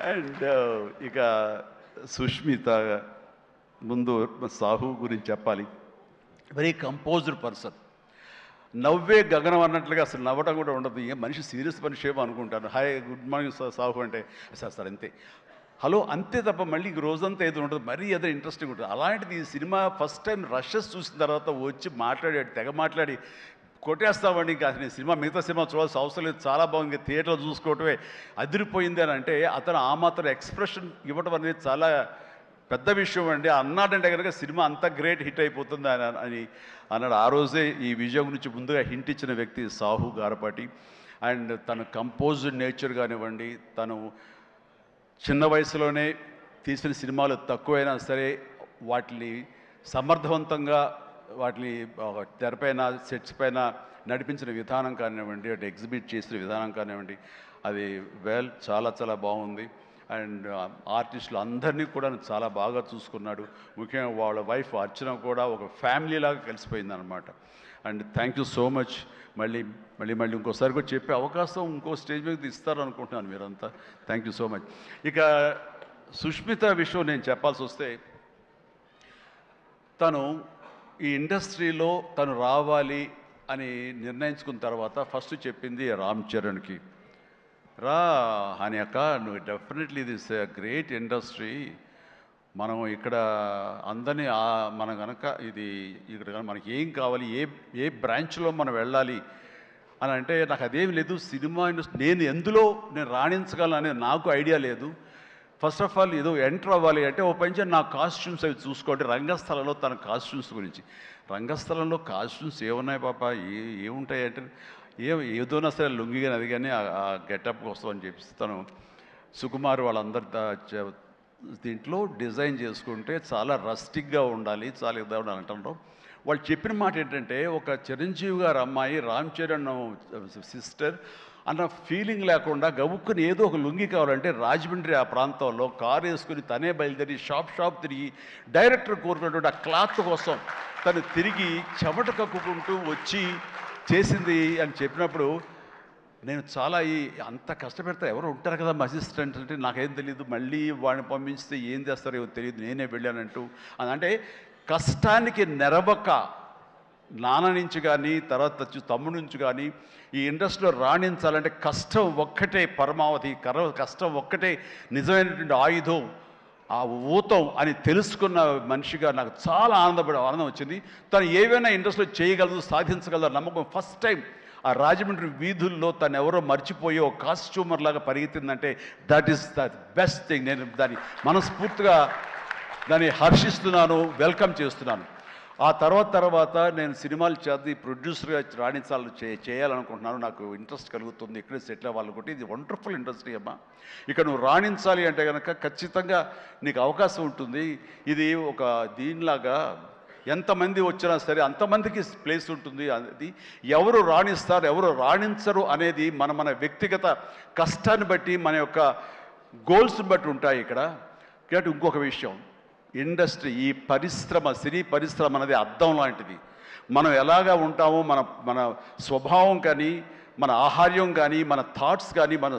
And ఇక సుష్మిత ముందు సాహు గురించి చెప్పాలి. Very composed person. నవ్వే గగనం అన్నట్లుగా అసలు నవ్వడం కూడా ఉండదు. ఏ మనిషి సీరియస్ మనిషి ఏమో అనుకుంటాను. హాయ్ గుడ్ మార్నింగ్ సాహు అంటే సార్ అంతే హలో అంతే తప్ప మళ్ళీ రోజంతా ఏదో ఉంటుంది, మరీ ఏదో ఇంట్రెస్టింగ్ ఉంటుంది. అలాంటిది ఈ సినిమా ఫస్ట్ టైం రషెస్ చూసిన తర్వాత వచ్చి మాట్లాడాడు, తెగ మాట్లాడి కొట్టేస్తామండి. ఇంకా అసలు సినిమా మిగతా సినిమా చూడాల్సిన అవసరం లేదు, చాలా బాగుంది, థియేటర్లో చూసుకోవటమే అదిరిపోయింది అని అంటే అతను ఆ మాత్రం ఎక్స్ప్రెషన్ ఇవ్వడం అనేది చాలా పెద్ద విషయం అండి. అన్నాడంటే కనుక సినిమా అంత గ్రేట్ హిట్ అయిపోతుంది అని అన్నాడు. ఆ రోజే ఈ విజయం గురించి ముందుగా హింట్ ఇచ్చిన వ్యక్తి సాహు గారపాటి. అండ్ తన కంపోజ్డ్ నేచర్ కానివ్వండి, తను చిన్న వయసులోనే తీసిన సినిమాలు తక్కువైనా సరే వాటిని సమర్థవంతంగా వాటిని తెరపైన సెట్స్ పైన నడిపించిన విధానం కానివ్వండి, అటు ఎగ్జిబిట్ చేసిన విధానం కానివ్వండి, అది చాలా చాలా బాగుంది. అండ్ ఆర్టిస్టులు అందరినీ కూడా చాలా బాగా చూసుకున్నాడు. ముఖ్యంగా వాళ్ళ వైఫ్ అర్చన కూడా ఒక ఫ్యామిలీలాగా కలిసిపోయింది అనమాట. And thank you so much. మళ్ళీ మళ్ళీ మళ్ళీ ఇంకోసారి కూడా చెప్పే అవకాశం ఇంకో స్టేజ్ మీద ఇస్తారు అనుకుంటున్నాను మీరంతా. Thank you so much. ఇక సుష్మిత విషయం నేను చెప్పాల్సి వస్తే, తను ఈ ఇండస్ట్రీలో తను రావాలి అని నిర్ణయించుకున్న తర్వాత ఫస్ట్ చెప్పింది రామ్ చరణ్కి, రా అని అక్క, నువ్వు డెఫినెట్లీ దిస్ గ్రేట్ ఇండస్ట్రీ, మనం ఇక్కడ అందరినీ మనం కనుక ఇది ఇక్కడ మనకి ఏం కావాలి, ఏ బ్రాంచ్లో మనం వెళ్ళాలి అని అంటే నాకు అదేం లేదు. సినిమా ఇండస్ట్రీ నేను రాణించగలను అనేది నాకు ఐడియా లేదు. ఫస్ట్ ఆఫ్ ఆల్ ఏదో ఎంటర్ అవ్వాలి అంటే ఓ పని నా కాస్ట్యూమ్స్ అవి చూసుకోండి. రంగస్థలంలో తన కాస్ట్యూమ్స్ గురించి, రంగస్థలంలో కాస్ట్యూమ్స్ ఏమున్నాయి పాప, ఏముంటాయి అంటే ఏదోనా సరే లుంగి కానీ అది కానీ ఆ గెటప్ కోసం అని చెప్పి తను సుకుమార్ వాళ్ళందరి దీంట్లో డిజైన్ చేసుకుంటే చాలా రస్టిక్గా ఉండాలి, చాలా ఇదా ఉండాలి అంటారు. వాళ్ళు చెప్పిన మాట ఏంటంటే, ఒక చిరంజీవి గారు అమ్మాయి రామ్ చరణ్ సిస్టర్ అన్న ఫీలింగ్ లేకుండా గబుక్కుని ఏదో ఒక లుంగి కావాలంటే రాజమండ్రి ఆ ప్రాంతంలో కారు వేసుకుని తనే బయలుదేరి షాప్ తిరిగి డైరెక్టర్ కోరుకున్నటువంటి ఆ క్లాత్ కోసం తను తిరిగి చెమట కక్కుకుంటూ వచ్చి చేసింది అని చెప్పినప్పుడు నేను చాలా అంత కష్టపెడతా ఎవరు ఉంటారు కదా అసిస్టెంట్ అంటే నాకేం తెలియదు, మళ్ళీ వాడిని పంపించితే ఏం చేస్తారో ఏమో తెలియదు, నేనే వెళ్ళానంటూ అని అంటే కష్టానికి నెరవక నాన్న నుంచి కానీ తర్వాత తమ్ముడి నుంచి కానీ ఈ ఇండస్ట్రీలో రాణించాలంటే కష్టం ఒక్కటే పరమావధి, కష్టం ఒక్కటే నిజమైనటువంటి ఆయుధం, ఆ ఊతం అని తెలుసుకున్న మనిషిగా నాకు చాలా ఆనందం వచ్చింది. తను ఏవైనా ఇండస్ట్రీలో చేయగలదు, సాధించగలదు నమ్మకం. ఫస్ట్ టైం ఆ రాజమండ్రి వీధుల్లో తను ఎవరో మర్చిపోయి ఒక కాస్ట్యూమర్ లాగా పరిగెత్తిందంటే that is the best thing. నేను దాన్ని మనస్ఫూర్తిగా దాన్ని హర్షిస్తున్నాను, వెల్కమ్ చేస్తున్నాను. ఆ తర్వాత నేను సినిమాలు చేసి ప్రొడ్యూసర్గా చేయాలనుకుంటున్నాను. నాకు ఇంట్రెస్ట్ కలుగుతుంది, ఇక్కడే సెటిల్ అవ్వాలనుకుంటే ఇది వండర్ఫుల్ ఇండస్ట్రీ అమ్మా. ఇక నువ్వు రాణించాలి అంటే కనుక ఖచ్చితంగా నీకు అవకాశం ఉంటుంది. ఇది ఒక దీనిలాగా ఎంతమంది వచ్చినా సరే అంతమందికి ప్లేస్ ఉంటుంది. అది ఎవరు రాణిస్తారు ఎవరు రాణించరు అనేది మన వ్యక్తిగత కష్టాన్ని బట్టి మన యొక్క గోల్స్ని బట్టి ఉంటాయి ఇక్కడ. కాబట్టి ఇంకొక విషయం, ఇండస్ట్రీ ఈ సినీ పరిశ్రమ అనేది అద్దం లాంటిది. మనం ఎలాగా ఉంటామో మన స్వభావం కానీ, మన ఆహార్యం కానీ, మన థాట్స్ కానీ, మన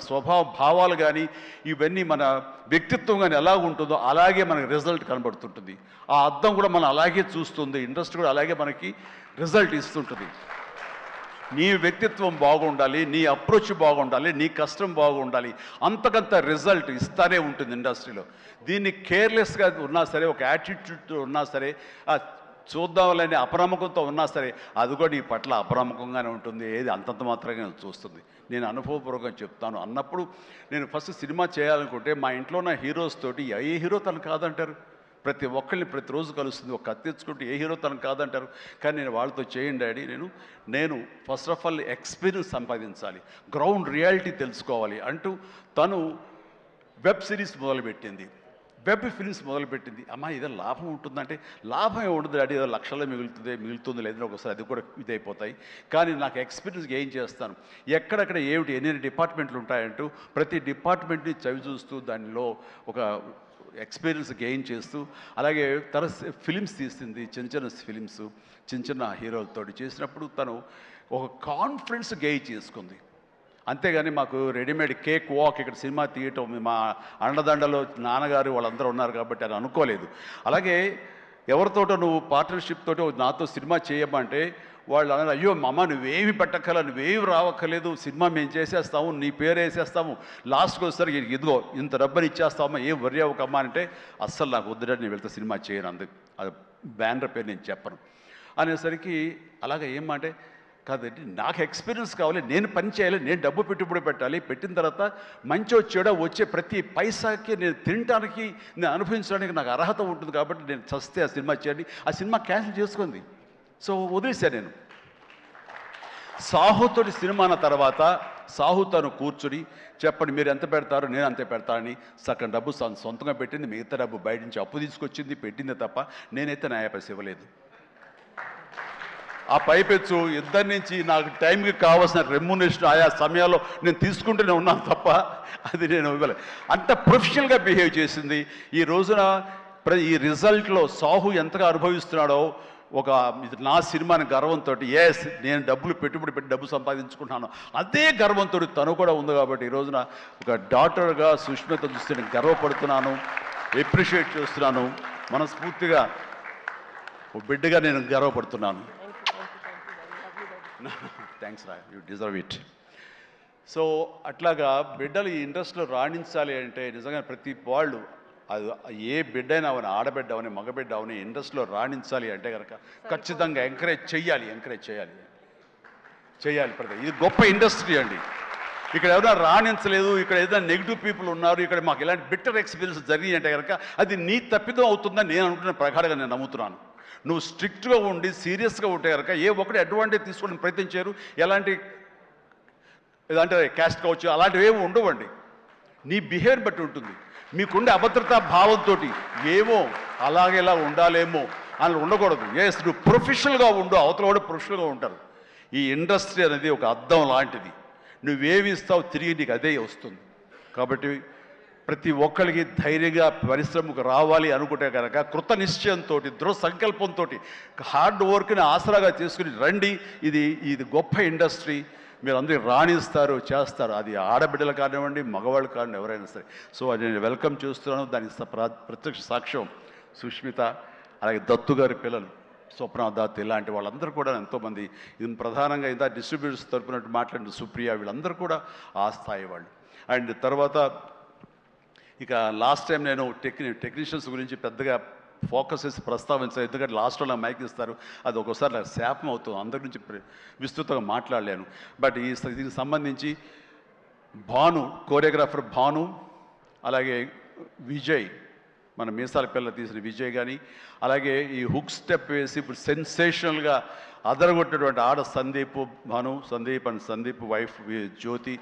భావాలు కానీ, ఇవన్నీ మన వ్యక్తిత్వం కానీ ఎలా ఉంటుందో అలాగే మనకి రిజల్ట్ కనబడుతుంటుంది. ఆ అద్దం కూడా మనం అలాగే చూస్తుంది, ఇండస్ట్రీ కూడా అలాగే మనకి రిజల్ట్ ఇస్తుంటుంది. నీ వ్యక్తిత్వం బాగుండాలి, నీ అప్రోచ్ బాగుండాలి, నీ కష్టం బాగుండాలి, అంతకంత రిజల్ట్ ఇస్తానే ఉంటుంది ఇండస్ట్రీలో. దీన్ని కేర్లెస్గా ఉన్నా సరే, ఒక యాటిట్యూడ్ ఉన్నా సరే, చూద్దామని అప్రమకంతో ఉన్నా సరే అది కూడా నీ పట్ల అప్రమకంగానే ఉంటుంది, ఏది అంతంత మాత్రంగా చూస్తుంది. నేను అనుభవపూర్వకంగా చెప్తాను. అన్నప్పుడు నేను ఫస్ట్ సినిమా చేయాలనుకుంటే మా ఇంట్లో ఉన్న హీరోస్ తోటి ఏ హీరో తను కాదంటారు, ప్రతి ఒక్కరిని ప్రతిరోజు కలుస్తుంది, ఒక కత్తి తెచ్చుకుంటే ఏ హీరో తనకు కాదంటారు. కానీ నేను వాళ్ళతో చేయండి డాడీ, నేను ఫస్ట్ ఆఫ్ ఆల్ ఎక్స్పీరియన్స్ సంపాదించాలి, గ్రౌండ్ రియాలిటీ తెలుసుకోవాలి అంటూ తను వెబ్ సిరీస్ మొదలుపెట్టింది, వెబ్ ఫిల్మ్స్ మొదలుపెట్టింది. అమ్మా ఇదే లాభం ఉంటుందంటే లాభం ఉండదు డాడీ, ఏదో లక్షల్లో మిగులుతుంది లేదని ఒకసారి అది కూడా ఇదైపోతాయి. కానీ నాకు ఎక్స్పీరియన్స్ గెయిన్ చేస్తాను, ఎక్కడెక్కడ ఏమిటి ఎన్ని డిపార్ట్మెంట్లు ఉంటాయంటూ ప్రతి డిపార్ట్మెంట్ని చవి చూస్తూ దానిలో ఒక ఎక్స్పీరియన్స్ గెయిన్ చేస్తూ, అలాగే తన ఫిలిమ్స్ తీసింది, చిన్న ఫిలిమ్స్ చిన్న హీరోలతో చేసినప్పుడు తను ఒక కాన్ఫిడెన్స్ గెయిన్ చేసుకుంది. అంతేగాని మాకు రెడీమేడ్ కేక్ వాక్ ఇక్కడ సినిమా తీయటం మా అండదండలో నాన్నగారు వాళ్ళందరూ ఉన్నారు కాబట్టి అని అనుకోలేదు. అలాగే ఎవరితోటో నువ్వు పార్ట్నర్షిప్ తోటి నాతో సినిమా చేయమంటే వాళ్ళు అన్నారు, అయ్యో అమ్మ నువ్వేమి పెట్టక్కల, నువ్వేమి రావక్కర్లేదు, సినిమా మేము చేసేస్తాము, నీ పేరు వేసేస్తాము, లాస్ట్కి వస్తారు ఇదిగో ఇంత డబ్బుని ఇచ్చేస్తామా, ఏం వర్రీ అవ్వకమ్మా అంటే అస్సలు నాకు వద్దుడని నేను వెళ్తే సినిమా చేయను, అందుకు అది బ్యానర్ పేరు నేను చెప్పను అనేసరికి అలాగే ఏమంటే కాదండి నాకు ఎక్స్పీరియన్స్ కావాలి, నేను పని చేయాలి, నేను డబ్బు పెట్టుబడి పెట్టాలి, పెట్టిన తర్వాత మంచో చెడో వచ్చే ప్రతి పైసాకి నేను తినడానికి నేను అనుభవించడానికి నాకు అర్హత ఉంటుంది కాబట్టి నేను చస్తే ఆ సినిమా చేయండి, ఆ సినిమా క్యాన్సిల్ చేసుకుంది. సో వదిలేశాను నేను. సాహుతోటి సినిమా అన్న తర్వాత సాహు తను కూర్చుని చెప్పండి మీరు ఎంత పెడతారు, నేను అంతే పెడతానని సగం డబ్బు సొంతంగా పెట్టింది, మిగతా డబ్బు బయట నుంచి అప్పు తీసుకొచ్చింది పెట్టింది తప్ప నేనైతే న్యాయపైస ఇవ్వలేదు. ఆ పైపెచ్చు ఇద్దరి నుంచి నాకు టైంకి కావాల్సిన రెమ్యునరేషన్ ఆయా సమయాల్లో నేను తీసుకుంటూనే ఉన్నాను తప్ప అది నేను ఇవ్వలేదు. అంత ప్రొఫెషనల్గా బిహేవ్ చేసింది. ఈ రోజున ఈ రిజల్ట్లో సాహు ఎంతగా అనుభవిస్తున్నాడో ఒక నా సినిమాని గర్వంతో ఎస్ నేను డబ్బులు పెట్టుబడి పెట్టి డబ్బు సంపాదించుకుంటున్నాను అదే గర్వంతో తను కూడా ఉంది కాబట్టి ఈ రోజున ఒక డాటర్గా సుష్మిత చూస్తే నేను గర్వపడుతున్నాను, ఎప్రిషియేట్ చేస్తున్నాను, మనస్ఫూర్తిగా ఒక బిడ్డగా నేను గర్వపడుతున్నాను. థ్యాంక్స్ రా, యూ డిజర్వ్ ఇట్. సో అట్లాగా బిడ్డలు ఈ ఇండస్ట్రీలో రాణించాలి అంటే నిజంగా ప్రతి వాళ్ళు అది ఏ బిడ్డ అయినా అవని, ఆడబిడ్డ అవని, మగబిడ్డ అవని ఇండస్ట్రీలో రాణించాలి అంటే కనుక ఖచ్చితంగా ఎంకరేజ్ చేయాలి ప్రతి ఇది గొప్ప ఇండస్ట్రీ అండి. ఇక్కడ ఎవరైనా రాణించలేదు, ఇక్కడ ఏదైనా నెగిటివ్ పీపుల్ ఉన్నారు, ఇక్కడ మాకు ఇలాంటి బిట్టర్ ఎక్స్పీరియన్స్ జరిగి అంటే కనుక అది నీ తప్పిదం అవుతుందని నేను అనుకున్న ప్రకారంగా నేను నమ్ముతున్నాను. నువ్వు స్ట్రిక్ట్గా ఉండి సీరియస్గా ఉంటే కనుక ఏ ఒక్కటి అడ్వాంటేజ్ తీసుకోవడానికి ప్రయత్నించారు, ఎలాంటి ఏదంటే క్యాస్ట్ కావచ్చు అలాంటివి ఏమి ఉండవండి. నీ బిహేవియర్ బట్టి ఉంటుంది. మీకుండే అభద్రతా భావంతో ఏమో అలాగేలా ఉండాలేమో అని ఉండకూడదు. ఎస్ నువ్వు ప్రొఫెషనల్గా ఉండు, అవతల కూడా ప్రొఫెషనల్గా ఉంటారు. ఈ ఇండస్ట్రీ అనేది ఒక అద్దం లాంటిది, నువ్వేమి ఇస్తావు తిరిగి నీకు అదే వస్తుంది. కాబట్టి ప్రతి ఒక్కరికి ధైర్యంగా పరిశ్రమకు రావాలి అనుకుంటే కనుక కృత నిశ్చయంతో దృఢ సంకల్పంతో హార్డ్ వర్క్ని ఆసరాగా తీసుకుని రండి. ఇది గొప్ప ఇండస్ట్రీ, మీరు అందరూ రాణిస్తారు, చేస్తారు. అది ఆడబిడ్డలు కానివ్వండి, మగవాళ్ళు కానివ్వండి, ఎవరైనా సరే. సో అది నేను వెల్కమ్ చేస్తున్నాను. దానికి ప్రత్యక్ష సాక్ష్యం సుష్మిత, అలాగే దత్తు గారి పిల్లలు స్వప్న దత్, ఇలాంటి వాళ్ళందరూ కూడా ఎంతోమంది, ఇది ప్రధానంగా ఇంత డిస్ట్రిబ్యూటర్స్ తరపునట్టు మాట్లాడిన సుప్రియ, వీళ్ళందరూ కూడా ఆ స్థాయి వాళ్ళు. అండ్ తర్వాత ఇక లాస్ట్ టైం నేను టెక్నీషియన్స్ గురించి పెద్దగా ఫోకస్ చేసి ప్రస్తావించాను, ఎందుకంటే లాస్ట్లో నాకు మైక్ ఇస్తారు, అది ఒక్కోసారి నాకు శాపం అవుతుంది, అందరి గురించి విస్తృతంగా మాట్లాడలేను. బట్ దీనికి సంబంధించి భాను, కోరియోగ్రాఫర్ భాను, అలాగే విజయ్, మన మీసాల పిల్ల తీసిన విజయ్ కానీ, అలాగే ఈ హుక్ స్టెప్ వేసి ఇప్పుడు సెన్సేషనల్గా అదరగొట్టినటువంటి ఆడ Sandeep, Bhanu Sandeep and Sandeep wife Jyothi,